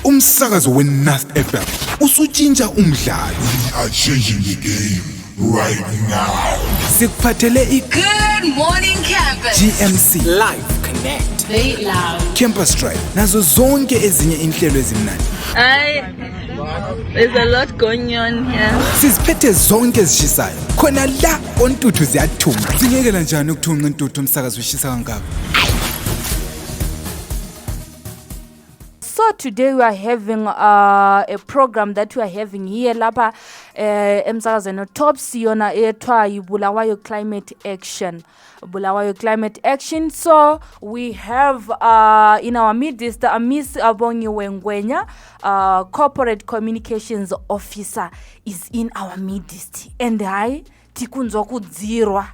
Umsakazo weNast FM usutshintsha umdlalo. We are changing the game right now. Sikuphathele Good morning, campus. GMC Live Connect, Very loud. Campus Drive nazo zonke ezinye inhlelo ezimnandi. There's a lot going on here. Siziphethe zonke ezishisayo. Khona la ontuthu ziyathunga. Singekela njani ukuthunqa intuthu umsakazo ushisa kangaka? So today we are having a program that we are having here lapha emsakazweni top siyona ethiwa Bulawayo Climate Action. Bulawayo Climate Action. So we have in our midst Miss Abongiwe Ngwenya, Corporate Communications Officer, is in our midst. And I tikunzwa kudzirwa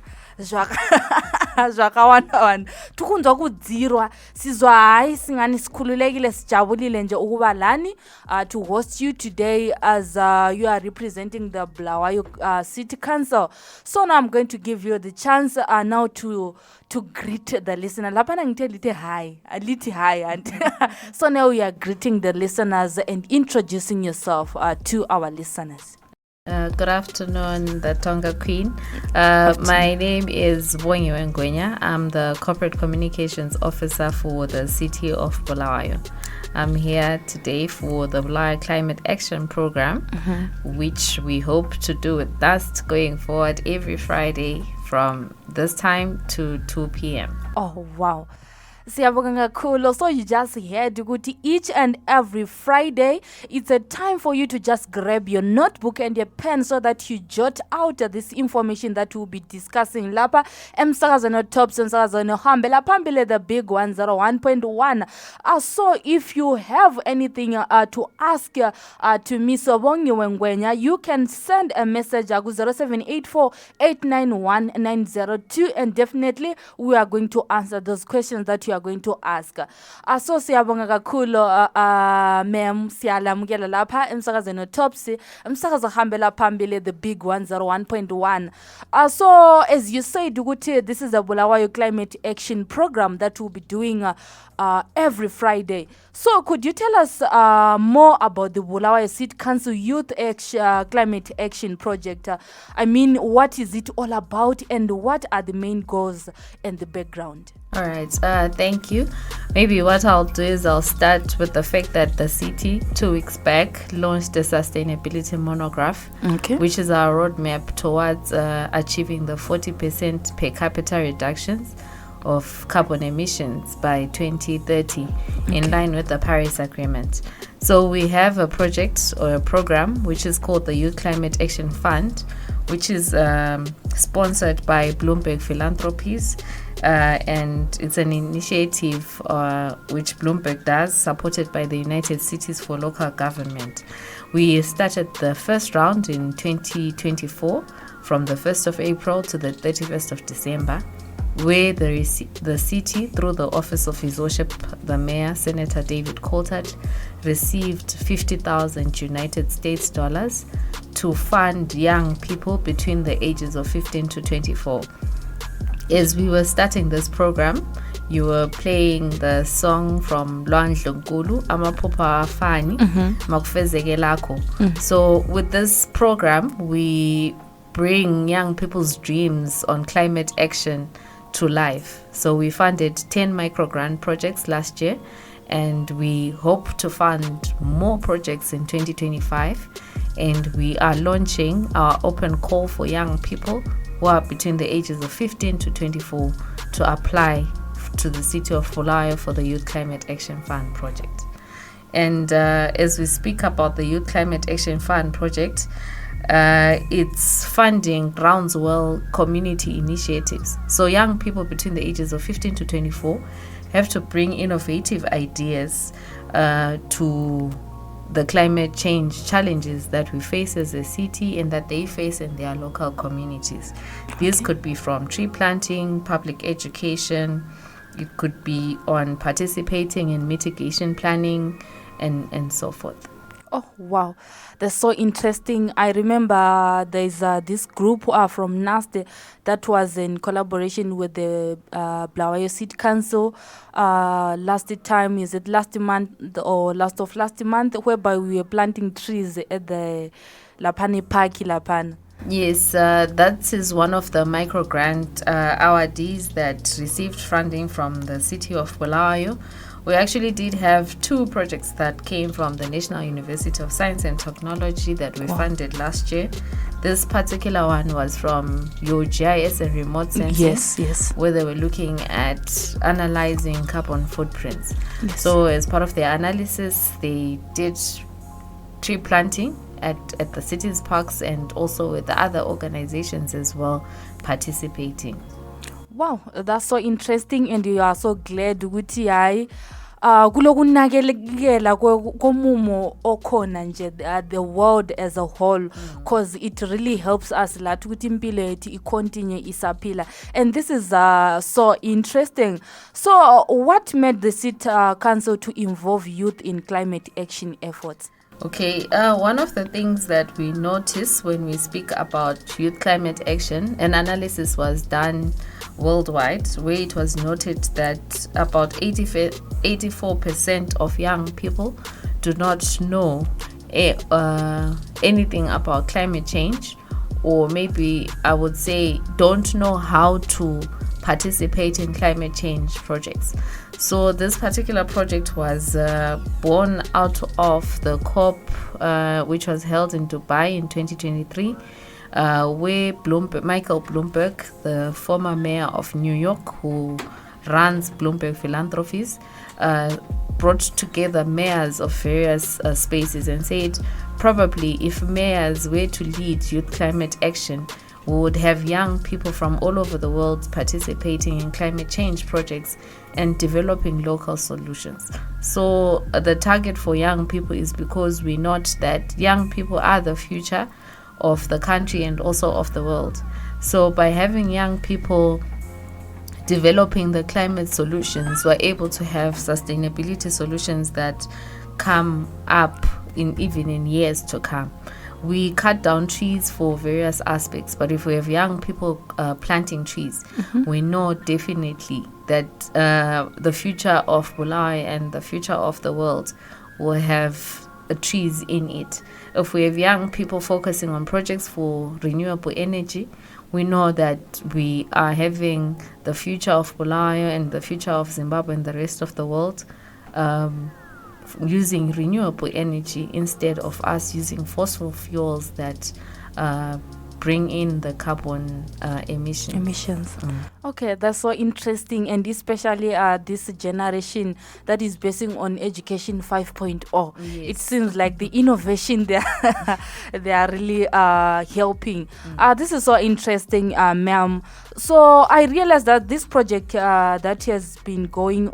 zvakawandawana tikunzwa kudzirwa sizwa hayi singani sikhululekile sijabulile nje ukuba lani to host you today as you are representing the Bulawayo City Council. So now I'm going to give you the chance now to greet the listener. Lapana ngithe hi, lithi hi and so now we are greeting the listeners and introducing yourself to our listeners. Good afternoon, the Tonga Queen. My name is Bongiwe Ngwenya. I'm the Corporate Communications Officer for the City of Bulawayo. I'm here today for the Bulawayo Climate Action Program, which we hope to do with dust going forward every Friday from this time to 2 p.m. Oh, wow. Siyabonga kakhulu. So you just heard ukuthi each and every Friday it's a time for you to just grab your notebook and your pen so that you jot out this information that we'll be discussing lapha emsakazweni tops emsakazweni hambela phambili the big 101.1. So if you have anything to ask to Miss Bongiwe Ngwenya, you can send a message ku 0784891902 and definitely we are going to answer those questions that you are going to ask. So siyabonga kakhulu ma'am, siyalamukela lapha emsakazweni tops emsakazo hambela phambili the big 101.1. So as you said ukuthi this is a Bulawayo Climate Action Program that we'll be doing every Friday. So could you tell us more about the Bulawayo City Council Youth Climate Action Project? I mean, what is it all about and what are the main goals and the background? All right, thank you. Maybe what I'll do is I'll start with the fact that the city 2 weeks back launched a sustainability monograph, which is our roadmap towards achieving the 40% per capita reductions of carbon emissions by 2030 in line with the Paris Agreement. So we have a project or a program which is called the Youth Climate Action Fund, which is sponsored by Bloomberg Philanthropies, and it's an initiative which Bloomberg does, supported by the United Cities for Local Government. We started the first round in 2024 from the 1st of April to the 31st of December, where the city, through the office of His Worship the Mayor, Senator David Coulthard, received 50,000 United States dollars to fund young people between the ages of 15 to 24. As we were starting this program, you were playing the song from Lwandle Nkulu, Amaphupha Afani, Makufezeke Lakho. So with this program, we bring young people's dreams on climate action to life. So we funded 10 microgrant projects last year, and we hope to fund more projects in 2025. And we are launching our open call for young people who are between the ages of 15 to 24 to apply to the City of Bulawayo for the Youth Climate Action Fund project. And as we speak about the Youth Climate Action Fund project, it's funding groundswell community initiatives. So young people between the ages of 15 to 24 have to bring innovative ideas to the climate change challenges that we face as a city and that they face in their local communities. This could be from tree planting, public education, it could be on participating in mitigation planning and so forth. Oh, wow. That's so interesting. I remember there's this group from NASD that was in collaboration with the Bulawayo City Council last time, is it last month or last month, whereby we were planting trees at the Lapani Park, Lapana. Yes, that is one of the micro grant awardees that received funding from the city of Bulawayo. We actually did have 2 projects that came from the National University of Science and Technology that we funded last year. This particular one was from your GIS and remote sensing. Yes. Where they were looking at analyzing carbon footprints. Yes. So as part of their analysis, they did tree planting at the city's parks and also with the other organizations as well participating. Wow, that's so interesting, and you are so glad ukuthi hayi kulokunakekela komumo okhona nje the world as a whole, because it really helps us lathi ukuthi impilo yethu icontinue isaphila. And this is so interesting. So what made the city council to involve youth in climate action efforts? Okay, one of the things that we notice when we speak about youth climate action, an analysis was done worldwide where it was noted that about 84% of young people do not know anything about climate change, or maybe I would say don't know how to participate in climate change projects. So this particular project was born out of the COP which was held in Dubai in 2023, where Michael Bloomberg, the former mayor of New York who runs Bloomberg Philanthropies, brought together mayors of various spaces and said probably if mayors were to lead youth climate action, we would have young people from all over the world participating in climate change projects and developing local solutions. So the target for young people is because we note that young people are the future of the country and also of the world. So by having young people developing the climate solutions, we're able to have sustainability solutions that come up even in years to come. We cut down trees for various aspects, but if we have young people planting trees, we know definitely that the future of Bulawayo and the future of the world will have trees in it. If we have young people focusing on projects for renewable energy, we know that we are having the future of Bulawayo and the future of Zimbabwe and the rest of the world using renewable energy instead of us using fossil fuels that bring in the carbon emissions. Okay, that's so interesting, and especially this generation that is basing on education 5.0. Yes. It seems like the innovation they are really helping. This is so interesting, ma'am. So I realized that this project that has been going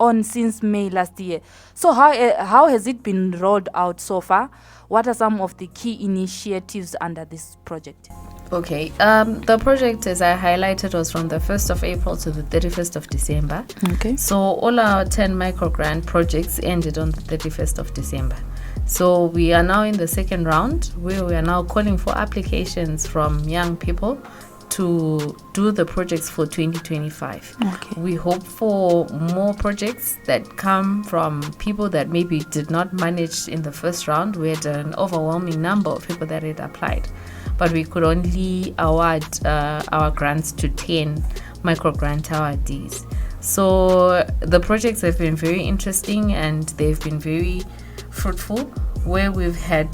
on since May last year. So how has it been rolled out so far? What are some of the key initiatives under this project? Okay, the project, as I highlighted, was from the 1st of April to the 31st of December. Okay. So all our 10 microgrant projects ended on the 31st of December. So we are now in the second round, where we are now calling for applications from young people to do the projects for 2025. Okay. We hope for more projects that come from people that maybe did not manage in the first round. We had an overwhelming number of people that had applied, but we could only award our grants to 10 microgrant awardees. So the projects have been very interesting and they've been very fruitful, where we've had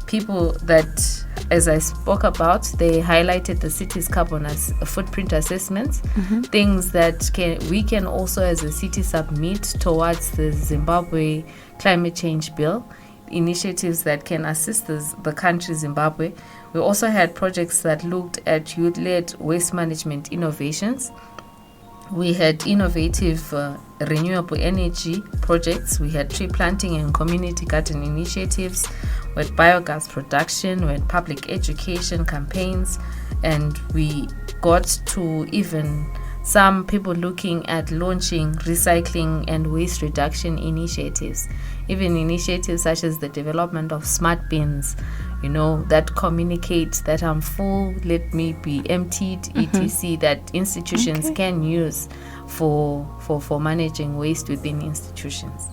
people that, as I spoke about, they highlighted the city's carbon footprint assessments, things that we can also as a city submit towards the Zimbabwe climate change bill, initiatives that can assist the country Zimbabwe. We also had projects that looked at youth-led waste management innovations. We had innovative renewable energy projects. We had tree planting and community garden initiatives. We had biogas production. We had public education campaigns. And we got to even some people looking at launching recycling and waste reduction initiatives, even initiatives such as the development of smart bins, that communicate that I'm full, let me be emptied, etc., that institutions can use for managing waste within institutions.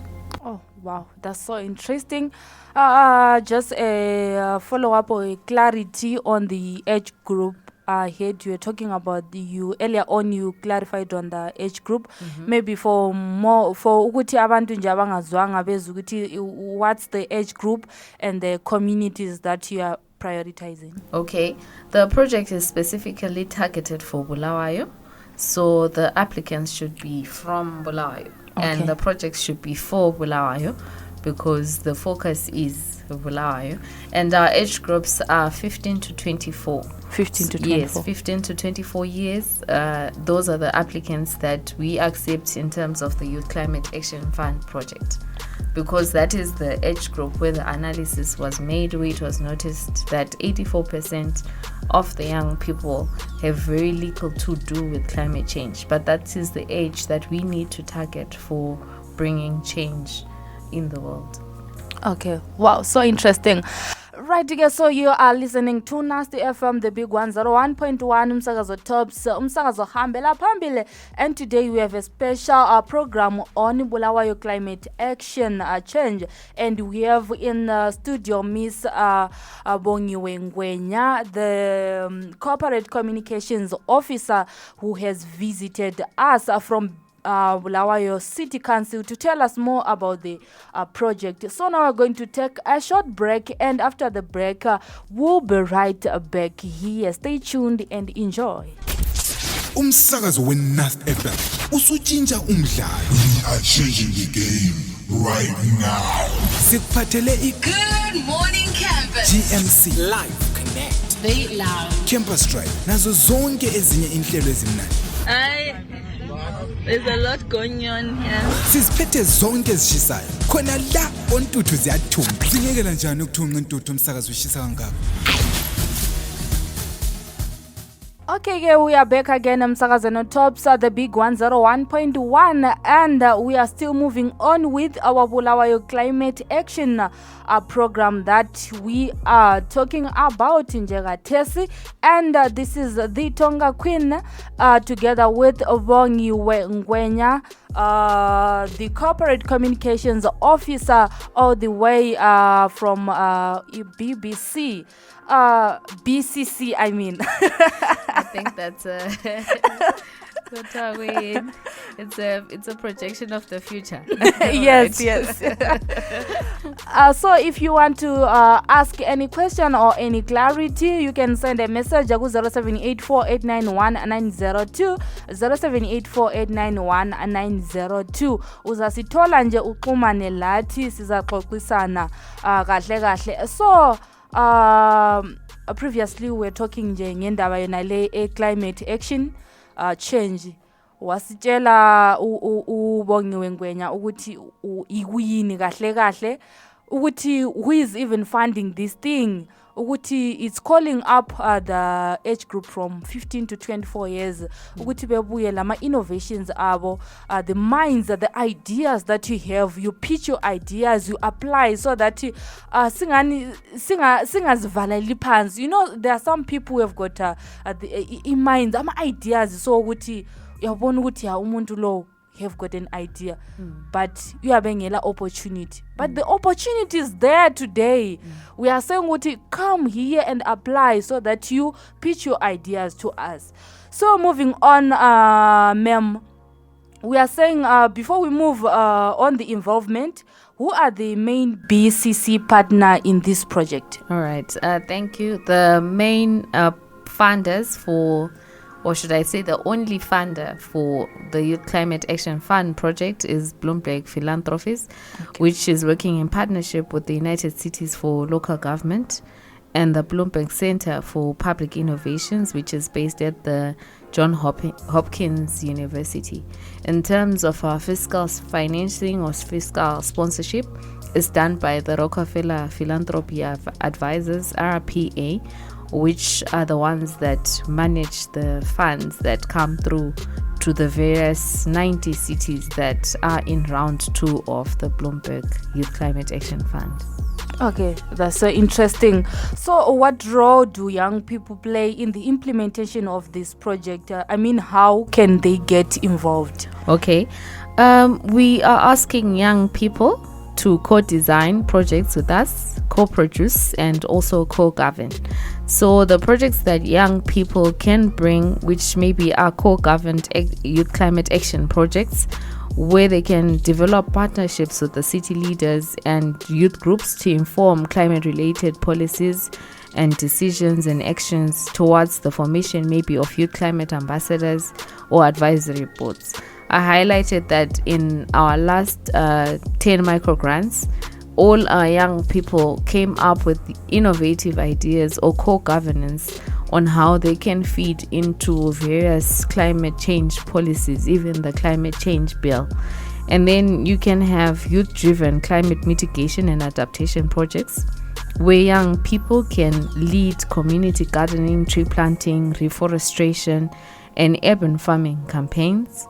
Oh, wow, that's so interesting. Just a follow-up or a clarity on the age group. I heard you were talking about earlier on, you clarified on the age group. Maybe for ukuthi abantu nje abangazwanga bezwe ukuthi what's the age group and the communities that you are prioritizing. Okay, the project is specifically targeted for Bulawayo, so the applicants should be from Bulawayo, and the project should be for Bulawayo because the focus is Bulawayo, and our age groups are 15 to 24. 15 to 24. Yes, 15 to 24 years. Those are the applicants that we accept in terms of the Youth Climate Action Fund project, because that is the age group where the analysis was made, where it was noticed that 84% of the young people have very little to do with climate change, but that is the age that we need to target for bringing change in the world. Okay, wow, so interesting. Right, guys, so you are listening to Nasty FM, the big 101.1, Umsakazo Tops, Umsakazo Hambela Pambile, and today we have a special program on Bulawayo climate action change, and we have in studio Miss Bongiwe Ngwenya, the corporate communications officer who has visited us from Bulawayo City Council to tell us more about the project. So now we're going to take a short break, and after the break, we'll be right back here. Stay tuned and enjoy. Umsakazo weNast FM usutshintsha umdlalo. We are changing the game right now. Sikuphathele Good morning, campus. GMC Live Connect, Be loud. Campus Drive nazo zonke ezinye inhlelo ezimnandi. There's a lot going on here. Siziphethe zonke ezishisayo. Khona la ontuthu ziyathunga. Singekela njani ukuthunga intuthu umsakazo ushisa kangaka? Okay, we are back again. I'm Sakazano Tops, the big 101.1, and we are still moving on with our Bulawayo climate action program that we are talking about in Jegatesi, and this is the Tonga Queen together with Bongiwe Ngwenya, the corporate communications officer, all the way from BBC. BCC, I mean. I think that's it's a projection of the future. Yes. So if you want to ask any question or any clarity, you can send a message to 0784891902, 0784891902. Uzasithola nje uxhumane lathi sizaxoxisana kahle. So previously we were talking nje ngendaba yona le climate action change. Wasitshela uBongiwe Ngwenya ukuthi ikuyini kahle ukuthi who is even funding this thing, ukuthi it's calling up the age group from 15 to 24 years ukuthi bebuye lama innovations abo, the minds, the ideas that you have, you pitch your ideas, you apply, so that singazivaleli phansi. There are some people who have got in mind ama ideas, so ukuthi uyabona ukuthi umuntu lo have got an idea, but you have an opportunity. But the opportunity is there today. We are saying, come here and apply so that you pitch your ideas to us. So moving on, ma'am, we are saying before we move on the involvement, who are the main BCC partner in this project? All right. Thank you. The main funders for, or should I say the only funder for the Youth Climate Action Fund project is Bloomberg Philanthropies, which is working in partnership with the United Cities for Local Government and the Bloomberg Center for Public Innovations, which is based at the Johns Hopkins University. In terms of our fiscal financing or fiscal sponsorship, is done by the Rockefeller Philanthropy Advisors, RPA, which are the ones that manage the funds that come through to the various 90 cities that are in round 2 of the Bloomberg Youth Climate Action Fund. Okay, that's so interesting. So, what role do young people play in the implementation of this project? How can they get involved? Okay, we are asking young people to co-design projects with us, co-produce, and also co-govern. So the projects that young people can bring, which maybe are co-governed youth climate action projects, where they can develop partnerships with the city leaders and youth groups to inform climate-related policies and decisions and actions towards the formation maybe of youth climate ambassadors or advisory boards. I highlighted that in our last 10 microgrants, all our young people came up with innovative ideas or co-governance on how they can feed into various climate change policies, even the climate change bill. And then you can have youth-driven climate mitigation and adaptation projects where young people can lead community gardening, tree planting, reforestation, and urban farming campaigns.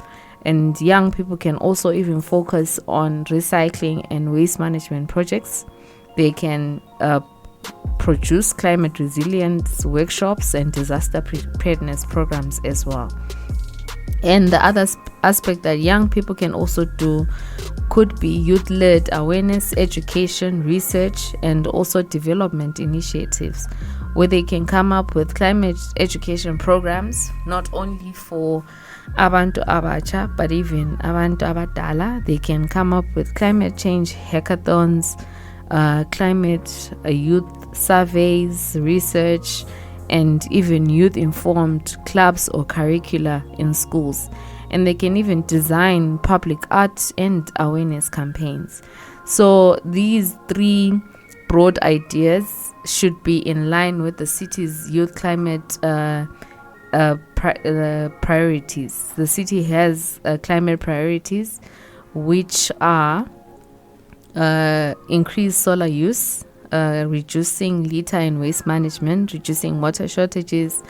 And young people can also even focus on recycling and waste management projects. They can produce climate resilience workshops and disaster preparedness programs as well. And the other aspect that young people can also do could be youth-led awareness, education, research, and also development initiatives, where they can come up with climate education programs, not only for abantu abacha, but even abantu abadala. They can come up with climate change hackathons, climate youth surveys, research, and even youth-informed clubs or curricula in schools. And they can even design public art and awareness campaigns. So these 3 broad ideas should be in line with the city's youth climate priorities. The city has climate priorities, which are increased solar use, reducing litter and waste management, reducing water shortages,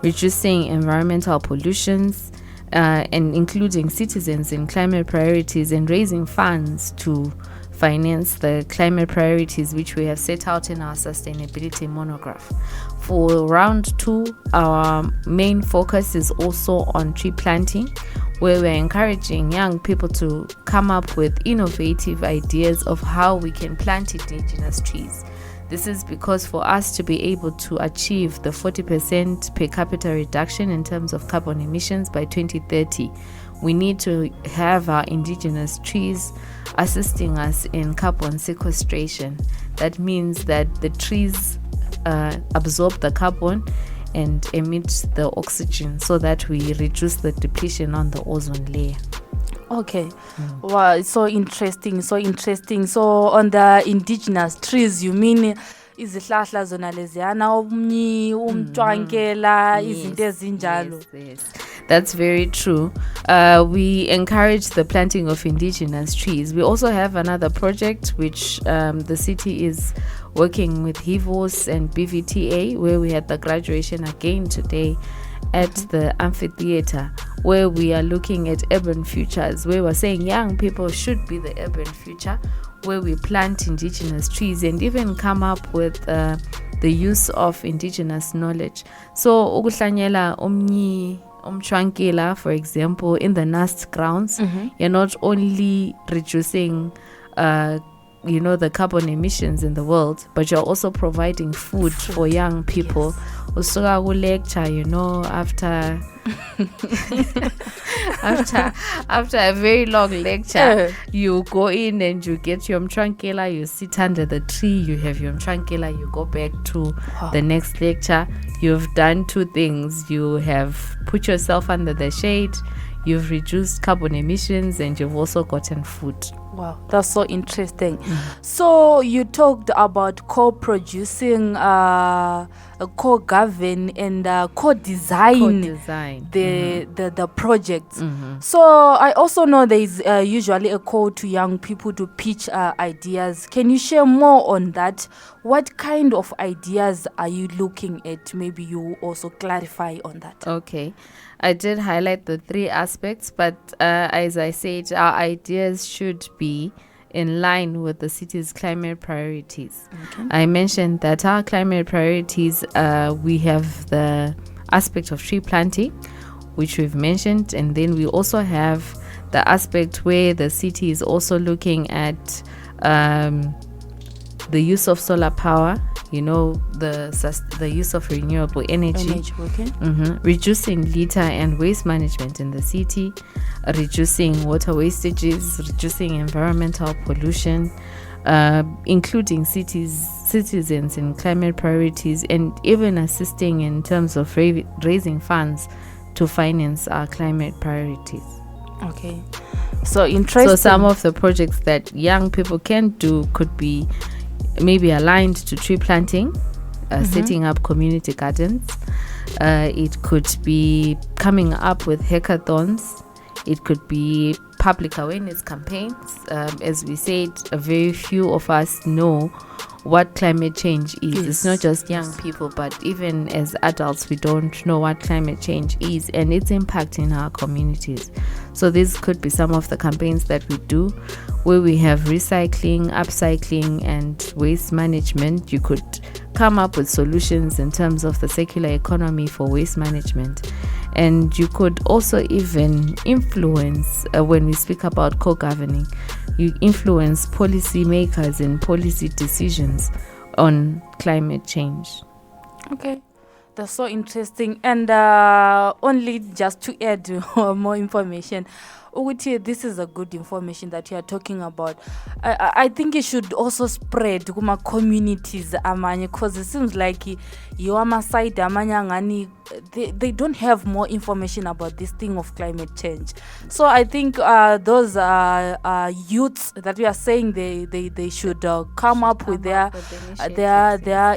reducing environmental pollutions, and including citizens in climate priorities, and raising funds to finance the climate priorities which we have set out in our sustainability monograph. For round 2, our main focus is also on tree planting, where we're encouraging young people to come up with innovative ideas of how we can plant indigenous trees. This is because for us to be able to achieve the 40% per capita reduction in terms of carbon emissions by 2030, we need to have our indigenous trees assisting us in carbon sequestration. That means that the trees absorb the carbon and emit the oxygen so that we reduce the depletion on the ozone layer. Okay. Wow, it's so interesting. So on the indigenous trees, you mean izihlahla zona leziyana umtwankela izinto ezinjalo? Yes. That's very true. We encourage the planting of indigenous trees. We also have another project which the city is working with HIVOS and BVTA, where we had the graduation again today at the amphitheater, where we are looking at urban futures, where we're saying young people should be the urban future, where we plant indigenous trees and even come up with the use of indigenous knowledge. So ukuhlanyela umtwankela, for example, in the NAST grounds, you're not only reducing the carbon emissions in the world, but you're also providing food for young people. Usuka ku lecture, after a very long lecture, you go in and you get your mtrankela, you sit under the tree, you have your mtrankela, you go back to the next lecture. You've done 2 things. You have put yourself under the shade, you've reduced carbon emissions, and you've also gotten food. Wow, that's so interesting. So you talked about co-producing co-govern and co-design Co-design. the projects. So I also know there is usually a call to young people to pitch ideas. Can you share more on that? What kind of ideas are you looking at? Maybe you also clarify on that. Okay. I did highlight the 3 aspects, but as I said, our ideas should be in line with the city's climate priorities. Okay. I mentioned that our climate priorities, we have the aspect of tree planting, which we've mentioned, and then we also have the aspect where the city is also looking at the use of solar power, the use of renewable energy. Okay. Reducing litter and waste management in the city, reducing water wastages, reducing environmental pollution, including citizens in climate priorities, and even assisting in terms of raising funds to finance our climate priorities. Okay. So interesting. So some of the projects that young people can do could be maybe aligned to tree planting, setting up community gardens. It could be coming up with hackathons. It could be public awareness campaigns. As we said, very few of us know what climate change is. Yes. It's not just young people, but even as adults, we don't know what climate change is and its impact in our communities. So this could be some of the campaigns that we do, where we have recycling, upcycling, and waste management. You could come up with solutions in terms of the circular economy for waste management. And you could also even influence, when we speak about co-governing, you influence policy makers and policy decisions on climate change. Okay. That's so interesting. And only just to add more information, Uguti, this is a good information that you are talking about. I think it should also spread to my communities, because it seems like you are my side, they don't have more information about this thing of climate change. So I think those youths that we are saying they should come up with their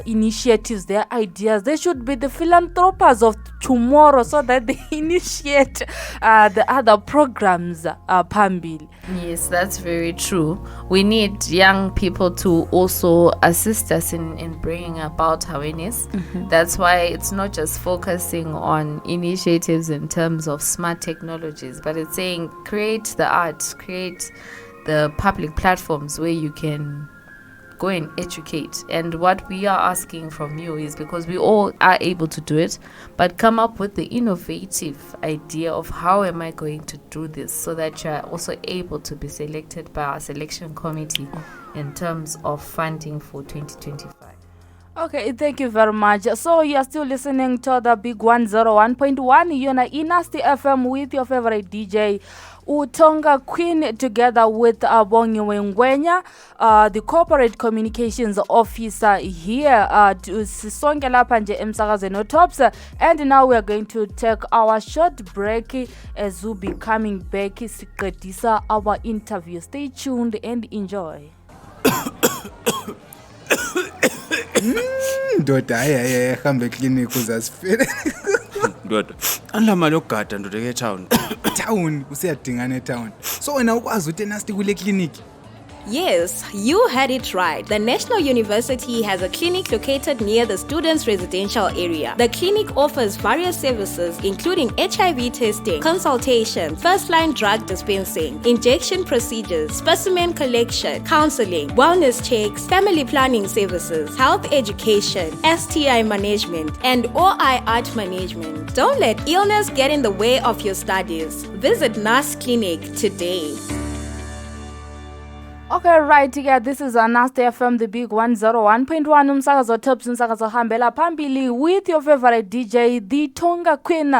initiatives, their ideas. They should be the philanthropers of tomorrow, so that they initiate the other programs. Pambil. Yes, that's very true. We need young people to also assist us in bringing about awareness. That's why it's not just focusing on initiatives in terms of smart technologies, but it's saying create the art, create the public platforms where you can go and educate. And what we are asking from you is, because we all are able to do it, but come up with the innovative idea of how am I going to do this, so that you are also able to be selected by our selection committee in terms of funding for 2025. Okay, thank you very much. So you are still listening to the Big 101.1. You're na Inasti FM with your favorite DJ Utonga Queen, together with Bongiwe Ngwenya, the corporate communications officer here to Sisonke lapha nje emsakazweni Tops. And now we are going to take our short break as we'll be coming back siqedisa our interview. Stay tuned and enjoy. Ndoda hayi hambe clinic uzasifela. Ndoda anlamali ogada ndoda ke town. Town usiyadingana town. So wena ukwazi ukuthi nasti kule clinic. Yes, you had it right. The National University has a clinic located near the students' residential area. The clinic offers various services including HIV testing, consultation, first-line drug dispensing, injection procedures, specimen collection, counseling, wellness checks, family planning services, health education, STI management, and OI art management. Don't let illness get in the way of your studies. Visit NAS Clinic today. Okay, right, yeah, this is Anasta FM, the Big 101.1, umsakazo Tops, umsakazo hambela phambili, with your favorite DJ, the Tonga Queen,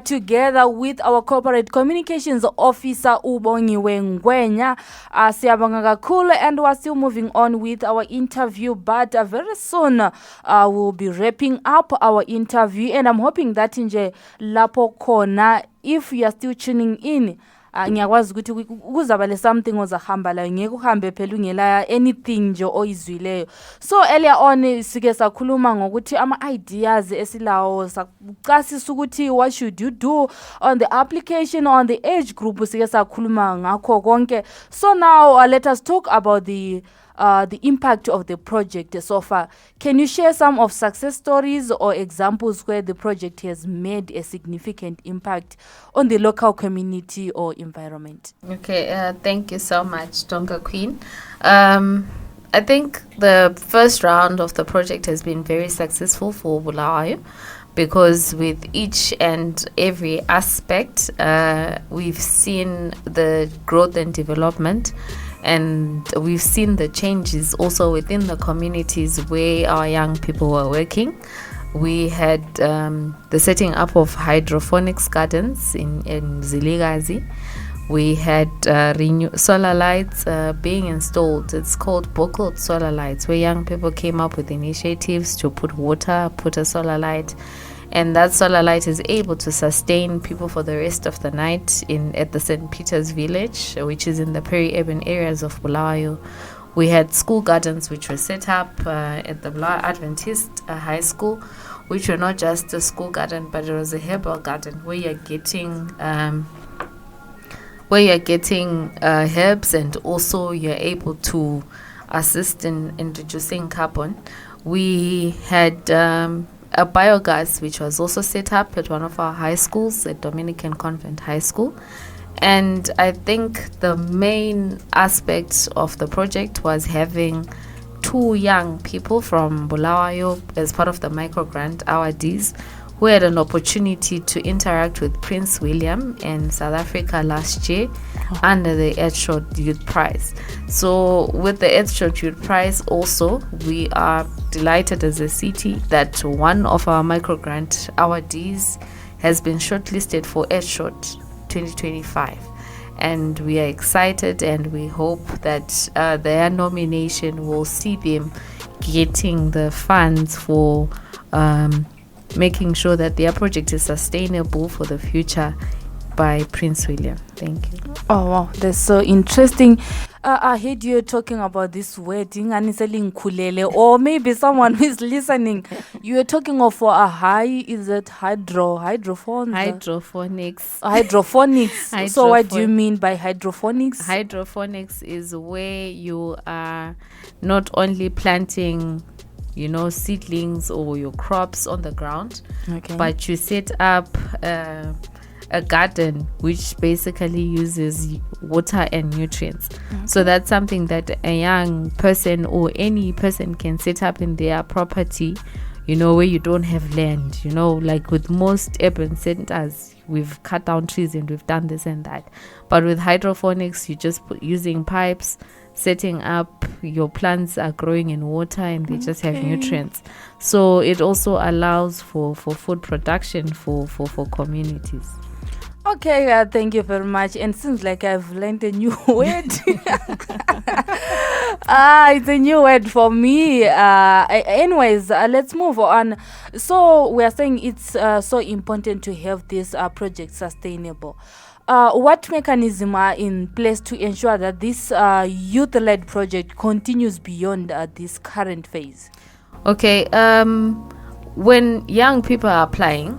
together with our corporate communications officer, Ubongiwe Ngwenya. Siyabonga kakhulu, and we're still moving on with our interview, but very soon we'll be wrapping up our interview, and I'm hoping that nje lapo khona, if you are still tuning in, ngiyakwazi ukuthi kuzaba le something ozahamba la ngeke uhambe phela ungela anything nje oyizwileyo. So earlier on sike sakhuluma ngokuthi ama ideas esilawo sacasisa ukuthi what should you do on the application, on the age group sike sakhuluma ngakho konke. So now let us talk about the impact of the project so far. Can you share some of success stories or examples where the project has made a significant impact on the local community or environment? Okay, thank you so much, Tonga Queen. I think the first round of the project has been very successful for Bulawayo, because with each and every aspect, we've seen the growth and development, and we've seen the changes also within the communities where our young people were working. We had the setting up of hydroponics gardens in Ziligazi. We had solar lights being installed. It's called Bokot solar lights, where young people came up with initiatives to put a solar light, and that solar light is able to sustain people for the rest of the night at the St. Peter's village, which is in the peri-urban areas of Bulawayo. We had school gardens which were set up at the Bulawayo Adventist High School, which were not just a school garden, but it was a herbal garden where you're getting herbs, and also you're able to assist in reducing carbon. We had a biogas which was also set up at one of our high schools, at Dominican Convent High School. And I think the main aspect of the project was having 2 young people from Bulawayo as part of the microgrant awardees, who had an opportunity to interact with Prince William in South Africa last year under the Earthshot Youth Prize. So with the Earthshot Youth Prize also, we are delighted as a city that one of our microgrant awardees has been shortlisted for Earthshot 2025. And we are excited, and we hope that their nomination will see them getting the funds for making sure that their project is sustainable for the future by Prince William. Thank you. Oh wow, that's so interesting. I heard you talking about this wedding or maybe someone who is listening, you were talking of is it hydroponics? Hydroponics. So what do you mean by hydroponics? Hydroponics is where you are not only planting seedlings or your crops on the ground, but you set up a garden which basically uses water and nutrients. So that's something that a young person or any person can set up in their property, where you don't have land, like with most urban centers, we've cut down trees and we've done this and that. But with hydroponics, you just using pipes, setting up, your plants are growing in water and they just have nutrients. So it also allows for food production for communities. Okay, thank you very much. And seems like I've learned a new word. It's a new word for me. Anyways, let's move on. So we are saying it's so important to have this project sustainable. What mechanisms are in place to ensure that this youth-led project continues beyond this current phase? Okay, when young people are applying,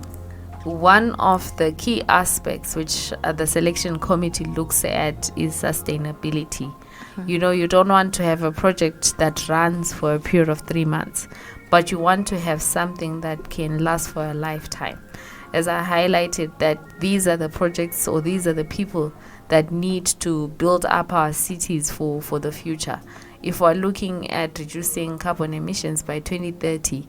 one of the key aspects which the selection committee looks at is sustainability. You don't want to have a project that runs for a period of 3 months, but you want to have something that can last for a lifetime. As I highlighted, that these are the projects or these are the people that need to build up our cities for the future. If we're looking at reducing carbon emissions by 2030,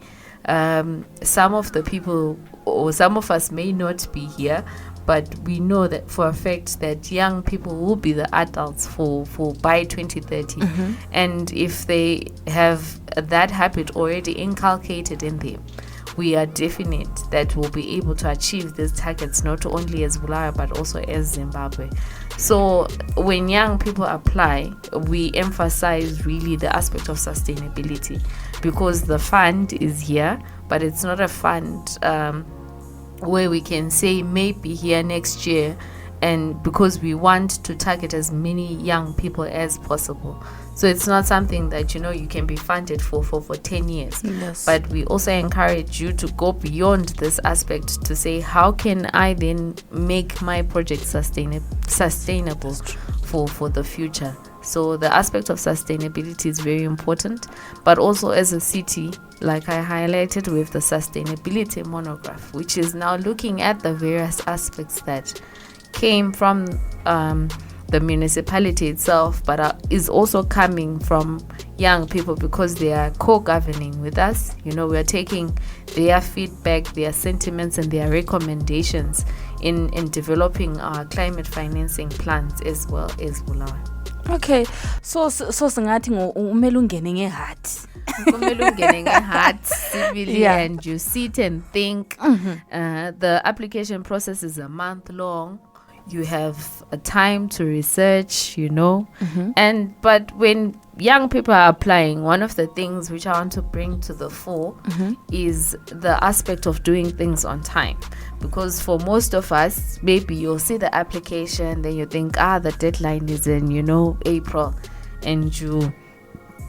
some of the people or some of us may not be here, but we know that for a fact that young people will be the adults for by 2030. And if they have that habit already inculcated in them, we are definite that we'll be able to achieve these targets, not only as Bulawayo but also as Zimbabwe. So when young people apply, we emphasize really the aspect of sustainability, because the fund is here, but it's not a fund where we can say maybe here next year and because we want to target as many young people as possible. So it's not something that you can be funded for 10 years. Yes. But we also encourage you to go beyond this aspect to say, how can I then make my project sustainable for the future? So the aspect of sustainability is very important, but also as a city, like I highlighted with the sustainability monograph, which is now looking at the various aspects that came from the municipality itself, but is also coming from young people because they are co-governing with us. We are taking their feedback, their sentiments, and their recommendations in developing our climate financing plans as well as Bulawayo. Okay, so singathi umele ungene ngeheart. Kumele ungene ngeheart civilly, Yeah. and you sit and think. The application process is a month long. You have a time to research, but when young people are applying, one of the things which I want to bring to the fore is the aspect of doing things on time. Because for most of us, maybe you'll see the application, then you think, the deadline is in, April, and you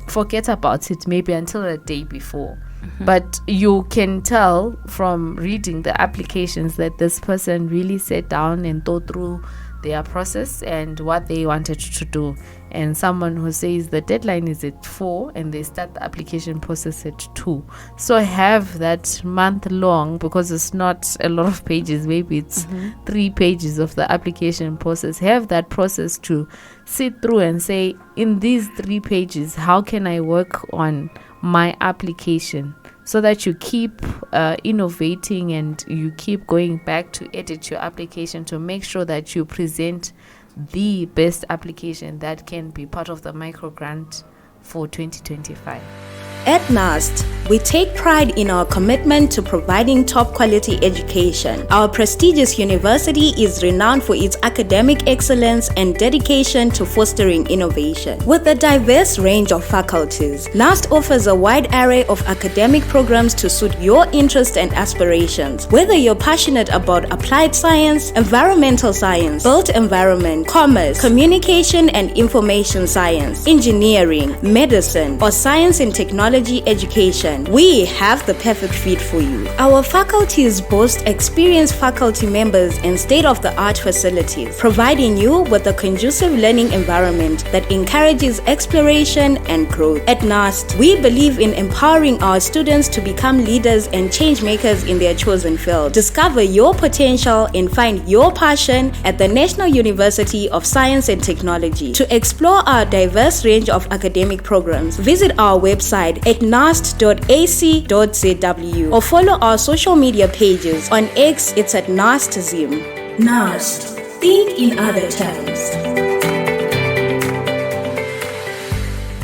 forget about it maybe until the day before. But you can tell from reading the applications that this person really sat down and thought through their process and what they wanted to do. And someone who says the deadline is at 4 and they start the application process at 2. So have that month long, because it's not a lot of pages, maybe it's 3 pages of the application process. Have that process to sit through and say, in these 3 pages, how can I work on my application, so that you keep innovating and you keep going back to edit your application to make sure that you present the best application that can be part of the micro grant for 2025. At NAST, we take pride in our commitment to providing top quality education. Our prestigious university is renowned for its academic excellence and dedication to fostering innovation. With a diverse range of faculties, NAST offers a wide array of academic programs to suit your interests and aspirations. Whether you're passionate about applied science, environmental science, built environment, commerce, communication and information science, engineering, medicine, or science and technology education, we have the perfect fit for you. Our faculties boast experienced faculty members and state-of-the-art facilities, providing you with a conducive learning environment that encourages exploration and growth. At NAST, we believe in empowering our students to become leaders and change makers in their chosen field. Discover your potential and find your passion at the National University of Science and Technology. To explore our diverse range of academic programs, visit our website at nast.ac.zw or follow our social media pages. On X, it's at NASTZim. NAST. Think in other terms.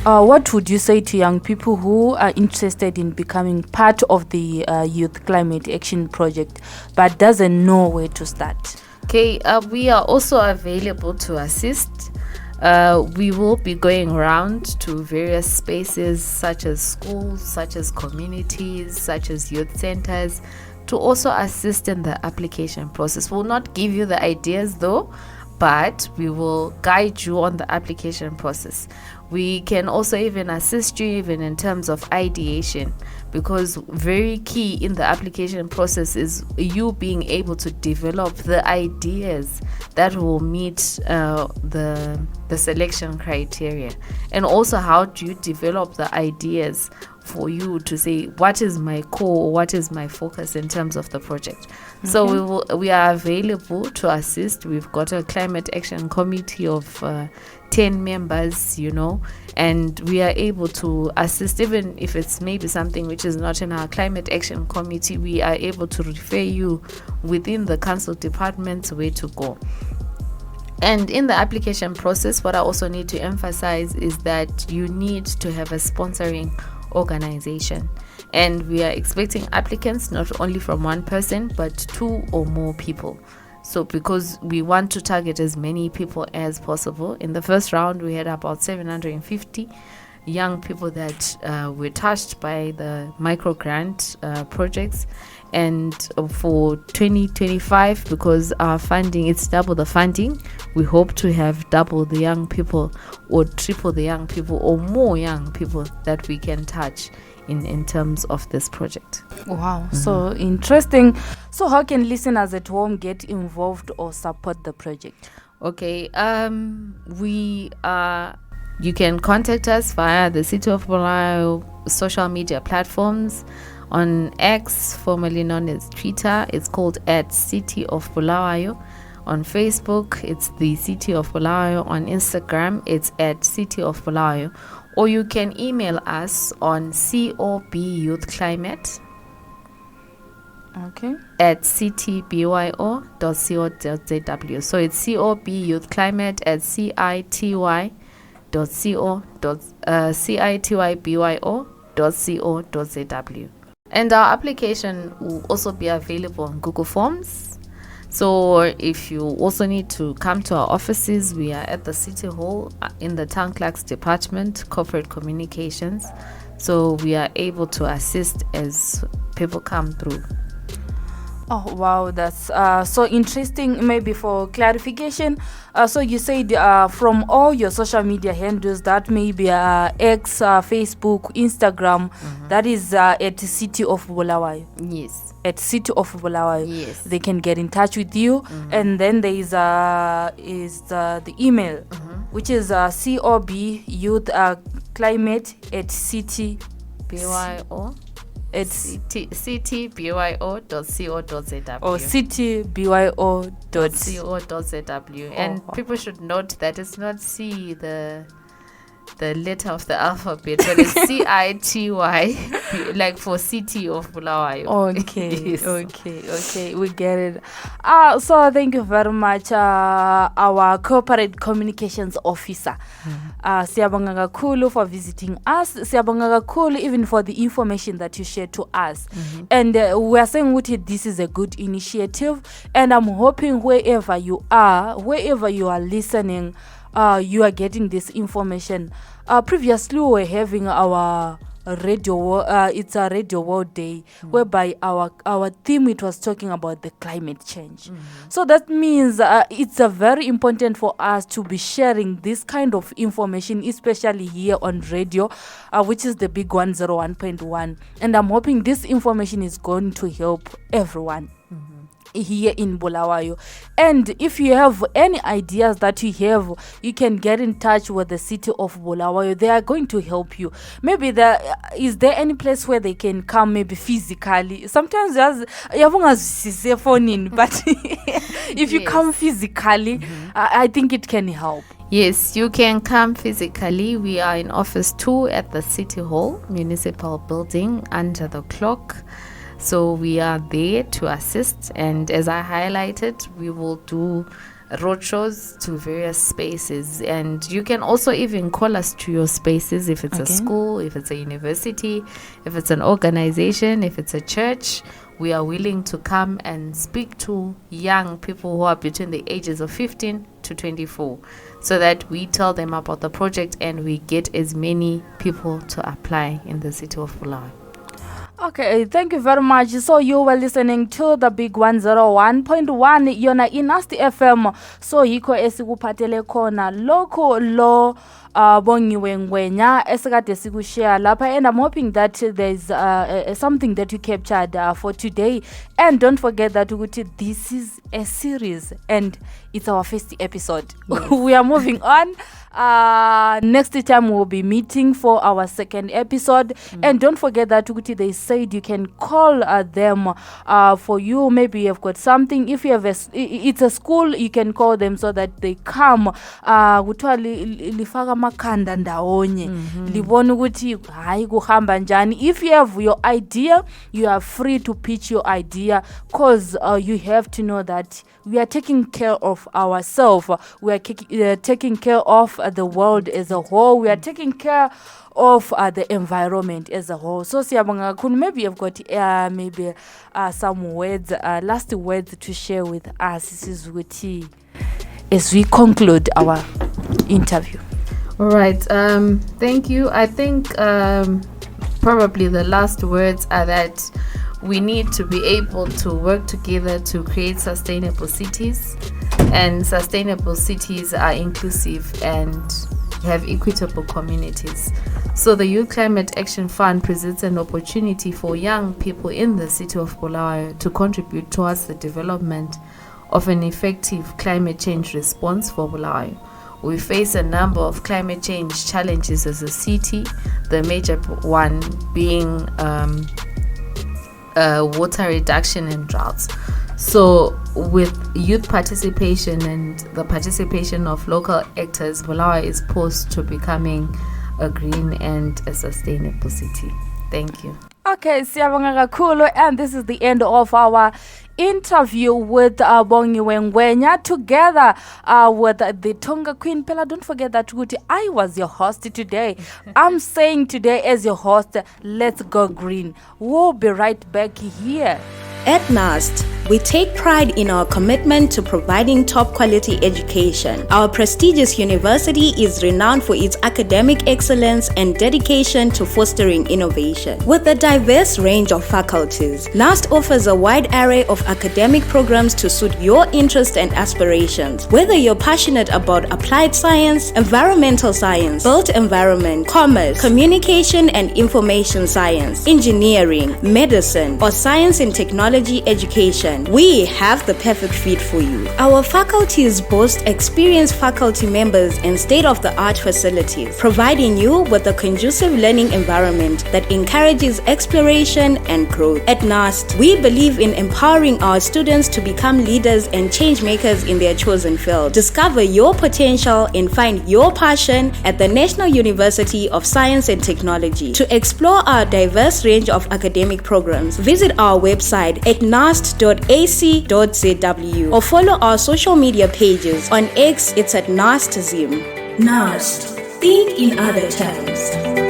What would you say to young people who are interested in becoming part of the Youth Climate Action Project but doesn't know where to start? Okay, we are also available to assist. We will be going around to various spaces such as schools, such as communities, such as youth centers, to also assist in the application process. We'll not give you the ideas though, but we will guide you on the application process. We can also even assist you even in terms of ideation, because very key in the application process is you being able to develop the ideas that will meet the selection criteria. And also, how do you develop the ideas for you to say what is my core, what is my focus in terms of the project. So we are available to assist. We've got a climate action committee of 10 members, and we are able to assist. Even if it's maybe something which is not in our climate action committee, we are able to refer you within the council departments where to go. And in the application process, what I also need to emphasize is that you need to have a sponsoring organization, and we are expecting applicants not only from one person but 2 or more people. So because we want to target as many people as possible, in the first round we had about 750 young people that were touched by the micro grant projects, And for 2025, because our funding, it's double the funding, we hope to have double the young people or triple the young people or more young people that we can touch in terms of this project. Wow, so interesting. So how can listeners at home get involved or support the project? Okay, you can contact us via the City of Bulawayo social media platforms. On X, formerly known as Twitter, it's called @City of Bulawayo. On Facebook, it's the City of Bulawayo. On Instagram, it's @City of Bulawayo. Or you can email us on cobyouthlclimate Okay. @citybyo.co.zw. So it's cobyouthlclimate citybyo.co.zw. And our application will also be available on Google Forms. So if you also need to come to our offices, we are at the City Hall in the Town Clerk's Department, Corporate Communications. So we are able to assist as people come through. Oh, wow, that's so interesting. Maybe for clarification, so you said from all your social media handles, that may be X, Facebook, Instagram, that is at City of Bulawayo. Yes. At City of Bulawayo. Yes. They can get in touch with you. And then there is the email, which is COBYouthClimate@city. It's citybyo.co.zw. or citybyo.co.zw. And people should note that it's not C, the letter of the alphabet, but it's CITY, like for City of Bulawayo. Okay, Yes. okay, we get it. So thank you very much, our corporate communications officer. Siyabonga kakhulu for visiting us. Siyabonga kakhulu even for the information that you shared to us. And we are saying this is a good initiative, and I'm hoping wherever you are listening, you are getting this information. Previously we were having our radio, it's a Radio World Day, whereby our theme, it was talking about the climate change. So that means it's very important for us to be sharing this kind of information, especially here on radio, which is the big 101.1. And I'm hoping this information is going to help everyone here in Bulawayo. And if you have any ideas that you have, you can get in touch with the City of Bulawayo. They are going to help you. Maybe is there any place where they can come, maybe physically? Sometimes there's phone in, but if you come physically, I think it can help. Yes, you can come physically. We are in Office 2 at the City Hall Municipal Building under the clock. So we are there to assist, and as I highlighted, we will do roadshows to various spaces, and you can also even call us to your spaces if it's a school, if it's a university, if it's an organization, if it's a church. We are willing to come and speak to young people who are between the ages of 15 to 24, so that we tell them about the project and we get as many people to apply in the City of Bulawayo. Okay, thank you very much. So you were listening to the big 101.1 yona inasti FM. So yiko esikuphathele khona lokho lo bongiwe ngwenya esikade sikushare lapha, and I'm hoping that there's something that you captured for today. And don't forget that this is a series and it's our first episode. Yes. We are moving on. Next time we'll be meeting for our second episode. And don't forget that they said you can call them for you. Maybe you've got something. If you have it's a school, you can call them so that they come. Lifaka makanda ndaonye libona ukuthi hayi kuhamba njani. If you have your idea, you are free to pitch your idea, cause you have to know that we are taking care of ourselves. We are taking care of the world as a whole. We are taking care of the environment as a whole. So siyabonga kakhulu. Maybe you've got some words, last words to share with us. This is Wuti as we conclude our interview. All right. Thank you. I think probably the last words are that we need to be able to work together to create sustainable cities, and sustainable cities are inclusive and have equitable communities. So the Youth Climate Action Fund presents an opportunity for young people in the city of Bulawayo to contribute towards the development of an effective climate change response for Bulawayo. We face a number of climate change challenges as a city, the major one being water reduction and droughts. So with youth participation and the participation of local actors, Bulawayo is poised to becoming a green and a sustainable city. Thank you. Okay, siyabonga kakhulu, and this is the end of our interview with Bongiwe Ngwenya together with the Tonga Queen. Pela, don't forget that Guti, I was your host today. I'm saying today as your host, let's go green. We'll be right back here. At NAST, we take pride in our commitment to providing top quality education. Our prestigious university is renowned for its academic excellence and dedication to fostering innovation. With a diverse range of faculties, NAST offers a wide array of academic programs to suit your interests and aspirations. Whether you're passionate about applied science, environmental science, built environment, commerce, communication and information science, engineering, medicine, or science and technology education, we have the perfect fit for you. Our faculties boast experienced faculty members and state-of-the-art facilities, providing you with a conducive learning environment that encourages exploration and growth. At NAST, we believe in empowering our students to become leaders and change makers in their chosen field. Discover your potential and find your passion at the National University of Science and Technology. To explore our diverse range of academic programs, visit our website at nast.ac.zw or follow our social media pages. On X, it's at NASTZim. NAST. Think in other terms.